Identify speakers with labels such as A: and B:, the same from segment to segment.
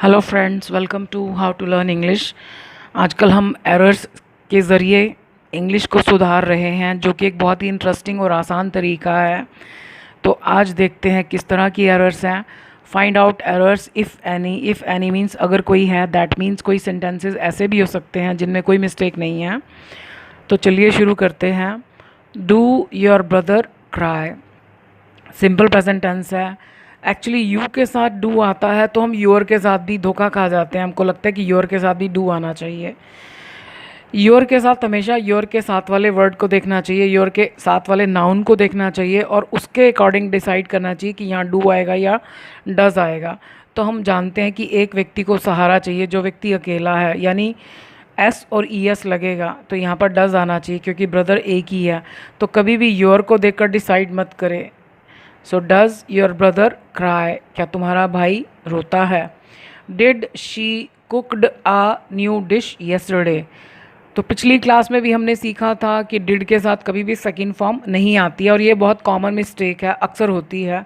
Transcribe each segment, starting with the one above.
A: Hello friends, welcome to how to learn English. आजकल हम errors के ज़रिए इंग्लिश को सुधार रहे हैं, जो कि एक बहुत ही इंटरेस्टिंग और आसान तरीका है। तो आज देखते हैं किस तरह की एरर्स हैं। Find out errors if any means अगर कोई है, दैट मीन्स कोई सेंटेंसेस ऐसे भी हो सकते हैं जिनमें कोई मिस्टेक नहीं है। तो चलिए शुरू करते हैं। Do your brother cry, simple present tense है। एक्चुअली यू के साथ डू आता है तो हम योर के साथ भी धोखा खा जाते हैं। हमको लगता है कि योर के साथ भी डू आना चाहिए। योर के साथ हमेशा योर के साथ वाले वर्ड को देखना चाहिए, योर के साथ वाले नाउन को देखना चाहिए और उसके अकॉर्डिंग डिसाइड करना चाहिए कि यहाँ डू आएगा या डज आएगा। तो हम जानते हैं कि एक व्यक्ति को सहारा चाहिए, जो व्यक्ति अकेला है, यानी एस और ई एस लगेगा तो यहाँ पर डज आना चाहिए, क्योंकि ब्रदर एक ही है। तो कभी भी योर को देखकर डिसाइड मत करें। So does your brother cry, क्या तुम्हारा भाई रोता है। Did she cooked a new dish yesterday, तो पिछली क्लास में भी हमने सीखा था कि डिड के साथ कभी भी सेकंड फॉर्म नहीं आती है, और ये बहुत कॉमन मिस्टेक है, अक्सर होती है।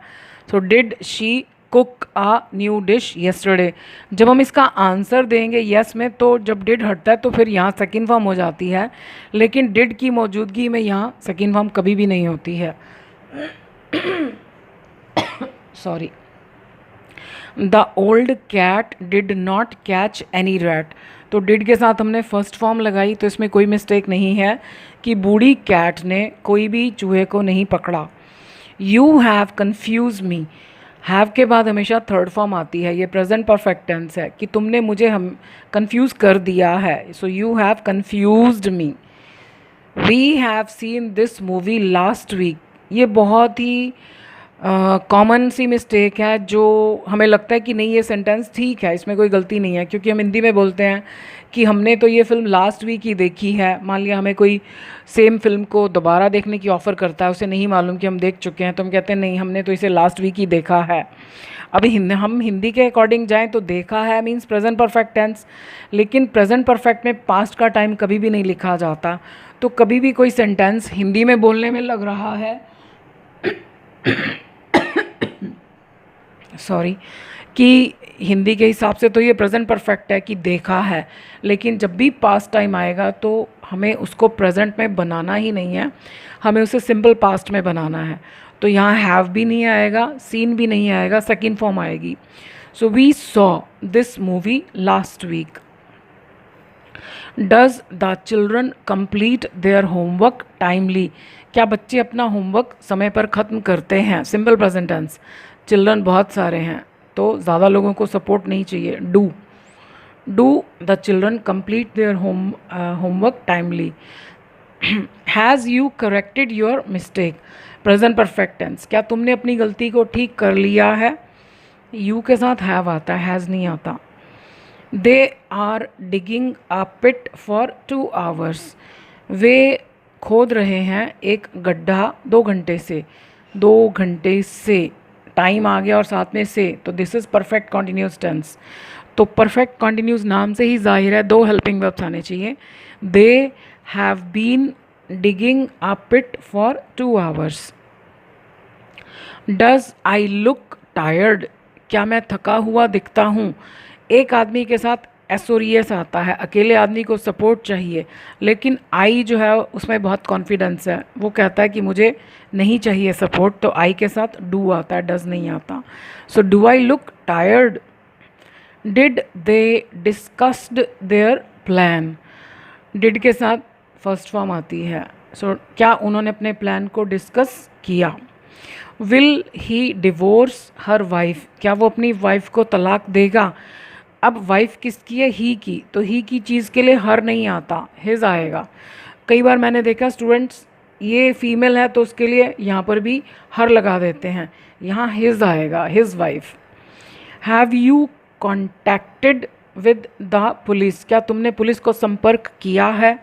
A: So did she cook a new dish yesterday, जब हम इसका आंसर देंगे यस में, तो जब डिड हटता है तो फिर यहाँ सेकंड फॉर्म हो जाती है, लेकिन डिड की मौजूदगी में यहाँ सेकंड फॉर्म कभी भी नहीं होती है। Sorry. The old cat did not catch any rat, तो डिड के साथ हमने फर्स्ट फॉर्म लगाई, तो इसमें कोई मिस्टेक नहीं है कि बूढ़ी कैट ने कोई भी चूहे को नहीं पकड़ा। You have confuse me, have के बाद हमेशा थर्ड फॉर्म आती है, ये प्रेजेंट परफेक्ट टेंस है कि तुमने मुझे हम कन्फ्यूज़ कर दिया है। So you have confused me. We have seen this movie last week, ये बहुत ही कॉमन सी मिस्टेक है, जो हमें लगता है कि नहीं ये सेंटेंस ठीक है, इसमें कोई गलती नहीं है, क्योंकि हम हिंदी में बोलते हैं कि हमने तो ये फ़िल्म लास्ट वीक ही देखी है। मान लिया हमें कोई सेम फिल्म को दोबारा देखने की ऑफ़र करता है, उसे नहीं मालूम कि हम देख चुके हैं, तो हम कहते हैं नहीं, हमने तो इसे लास्ट वीक ही देखा है। अभी हम हिंदी के अकॉर्डिंग जाएं तो देखा है मीन्स प्रेजेंट परफेक्ट टेंस, लेकिन प्रेजेंट परफेक्ट में पास्ट का टाइम कभी भी नहीं लिखा जाता। तो कभी भी कोई सेंटेंस हिंदी में बोलने में लग रहा है सॉरी, कि हिंदी के हिसाब से तो ये प्रेजेंट परफेक्ट है कि देखा है, लेकिन जब भी पास्ट टाइम आएगा तो हमें उसको प्रेजेंट में बनाना ही नहीं है, हमें उसे सिंपल पास्ट में बनाना है। तो यहाँ हैव भी नहीं आएगा, सीन भी नहीं आएगा, सेकंड फॉर्म आएगी। So we saw this movie last week. Does the children complete their homework timely, क्या बच्चे अपना होमवर्क समय पर ख़त्म करते हैं। सिंपल प्रेजेंट टेंस, चिल्ड्रन बहुत सारे हैं तो ज़्यादा लोगों को सपोर्ट नहीं चाहिए। Do the children complete their homework timely. Has you corrected your mistake, present perfect tense, क्या तुमने अपनी गलती को ठीक कर लिया है। यू के साथ हैव आता है, हैज़ नहीं आता। They are digging a pit for 2 hours, वे खोद रहे हैं एक गड्ढा 2 घंटे से। 2 घंटे से टाइम आ गया और साथ में से, तो this is perfect continuous tense. तो परफेक्ट कॉन्टिन्यूस नाम से ही जाहिर है 2 हेल्पिंग वर्ब्स आने चाहिए। They have been digging a pit for 2 hours। Does I look tired, क्या मैं थका हुआ दिखता हूँ। एक आदमी के साथ एस और एस आता है, अकेले आदमी को सपोर्ट चाहिए, लेकिन आई जो है उसमें बहुत कॉन्फिडेंस है, वो कहता है कि मुझे नहीं चाहिए सपोर्ट, तो आई के साथ डू आता है, डज नहीं आता। So do I look tired. Did they discussed their plan, did के साथ फर्स्ट फॉर्म आती है। सो क्या उन्होंने अपने प्लान को डिस्कस किया। Will he divorce her wife, क्या वो अपनी वाइफ को तलाक देगा। अब वाइफ किसकी है, ही की, तो ही की चीज़ के लिए हर नहीं आता, हिज आएगा। कई बार मैंने देखा स्टूडेंट्स, ये फीमेल है तो उसके लिए यहाँ पर भी हर लगा देते हैं, यहाँ हिज आएगा, his wife. Have you contacted with the police, क्या तुमने पुलिस को संपर्क किया है।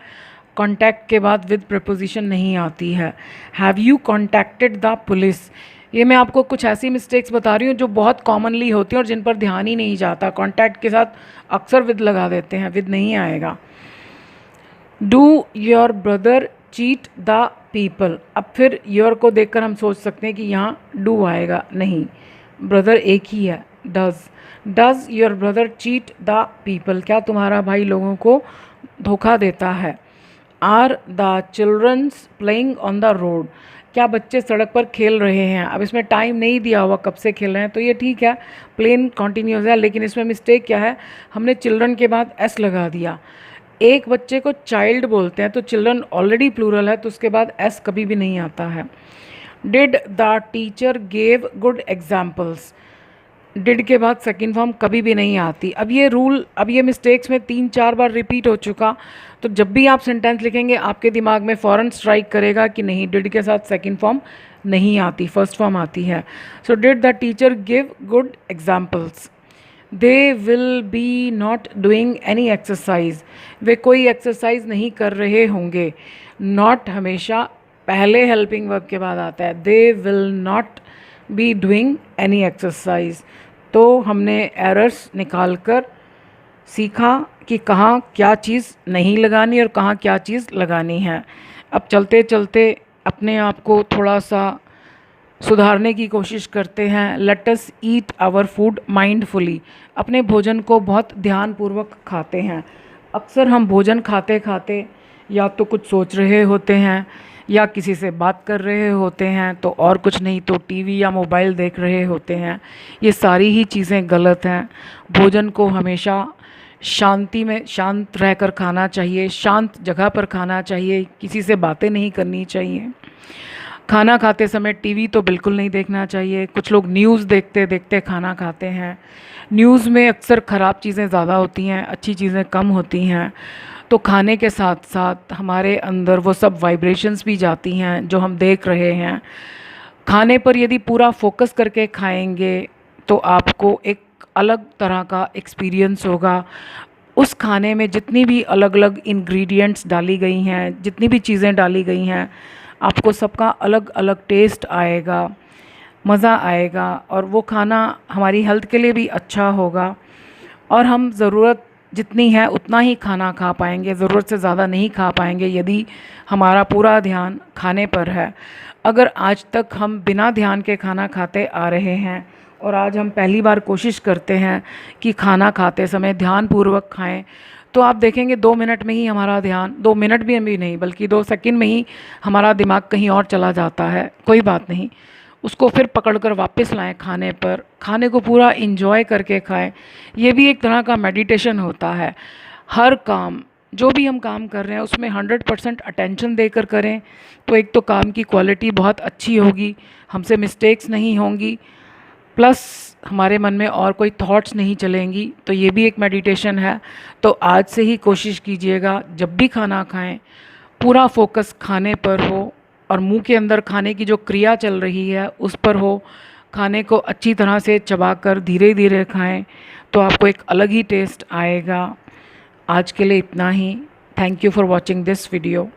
A: कॉन्टैक्ट के बाद विद प्रपोजिशन नहीं आती है। Have you contacted the police, ये मैं आपको कुछ ऐसी मिस्टेक्स बता रही हूँ जो बहुत कॉमनली होती हैं और जिन पर ध्यान ही नहीं जाता। कॉन्टैक्ट के साथ अक्सर विद लगा देते हैं, विद नहीं आएगा। Do your brother cheat the people, अब फिर योर को देखकर हम सोच सकते हैं कि यहाँ डू आएगा, नहीं, ब्रदर एक ही है, does your brother cheat the people, क्या तुम्हारा भाई लोगों को धोखा देता है। Are the childrens playing on the road, क्या बच्चे सड़क पर खेल रहे हैं। अब इसमें टाइम नहीं दिया हुआ कब से खेल रहे हैं, तो ये ठीक है, प्लेन कॉन्टीन्यूस है, लेकिन इसमें मिस्टेक क्या है, हमने चिल्ड्रन के बाद एस लगा दिया। एक बच्चे को चाइल्ड बोलते हैं तो चिल्ड्रन ऑलरेडी प्लूरल है, तो उसके बाद एस कभी भी नहीं आता है। Did the teacher gave good examples, did के बाद सेकंड फॉर्म कभी भी नहीं आती। अब ये रूल, अब ये मिस्टेक्स में 3-4 बार रिपीट हो चुका, तो जब भी आप सेंटेंस लिखेंगे आपके दिमाग में फ़ौरन स्ट्राइक करेगा कि नहीं, डिड के साथ सेकंड फॉर्म नहीं आती, फर्स्ट फॉर्म आती है। So did the teacher give good examples. They will be not doing any exercise, वे कोई एक्सरसाइज नहीं कर रहे होंगे। नॉट हमेशा पहले हेल्पिंग वर्ब के बाद आता है। They will not be doing any exercise. तो हमने एरर्स निकाल कर सीखा कि कहाँ क्या चीज़ नहीं लगानी और कहाँ क्या चीज़ लगानी है। अब चलते चलते अपने आप को थोड़ा सा सुधारने की कोशिश करते हैं। Let us eat our food mindfully, अपने भोजन को बहुत ध्यानपूर्वक खाते हैं। अक्सर हम भोजन खाते खाते या तो कुछ सोच रहे होते हैं या किसी से बात कर रहे होते हैं, तो और कुछ नहीं तो टीवी या मोबाइल देख रहे होते हैं। ये सारी ही चीज़ें गलत हैं। भोजन को हमेशा शांति में, शांत रहकर खाना चाहिए, शांत जगह पर खाना चाहिए, किसी से बातें नहीं करनी चाहिए। खाना खाते समय टीवी तो बिल्कुल नहीं देखना चाहिए। कुछ लोग न्यूज़ देखते देखते खाना खाते हैं। न्यूज़ में अक्सर ख़राब चीज़ें ज़्यादा होती हैं, अच्छी चीज़ें कम होती हैं। तो खाने के साथ साथ हमारे अंदर वो सब वाइब्रेशंस भी जाती हैं जो हम देख रहे हैं। खाने पर यदि पूरा फोकस करके खाएंगे तो आपको एक अलग तरह का एक्सपीरियंस होगा। उस खाने में जितनी भी अलग अलग इंग्रेडिएंट्स डाली गई हैं, जितनी भी चीज़ें डाली गई हैं, आपको सबका अलग अलग टेस्ट आएगा, मज़ा आएगा, और वो खाना हमारी हेल्थ के लिए भी अच्छा होगा। और हम ज़रूरत जितनी है उतना ही खाना खा पाएंगे, ज़रूरत से ज़्यादा नहीं खा पाएंगे यदि हमारा पूरा ध्यान खाने पर है। अगर आज तक हम बिना ध्यान के खाना खाते आ रहे हैं और आज हम पहली बार कोशिश करते हैं कि खाना खाते समय ध्यानपूर्वक खाएं, तो आप देखेंगे 2 मिनट में ही हमारा ध्यान, 2 मिनट भी नहीं बल्कि 2 सेकंड में ही हमारा दिमाग कहीं और चला जाता है। कोई बात नहीं, उसको फिर पकड़कर वापस लाएं खाने पर, खाने को पूरा इंजॉय करके खाएं। ये भी एक तरह का मेडिटेशन होता है। हर काम, जो भी हम काम कर रहे हैं उसमें 100% अटेंशन देकर करें, तो एक तो काम की क्वालिटी बहुत अच्छी होगी, हमसे मिस्टेक्स नहीं होंगी, प्लस हमारे मन में और कोई थॉट्स नहीं चलेंगी। तो ये भी एक मेडिटेशन है। तो आज से ही कोशिश कीजिएगा, जब भी खाना खाएं पूरा फोकस खाने पर हो और मुंह के अंदर खाने की जो क्रिया चल रही है उस पर हो। खाने को अच्छी तरह से चबाकर धीरे धीरे खाएं, तो आपको एक अलग ही टेस्ट आएगा। आज के लिए इतना ही। Thank you for watching this video.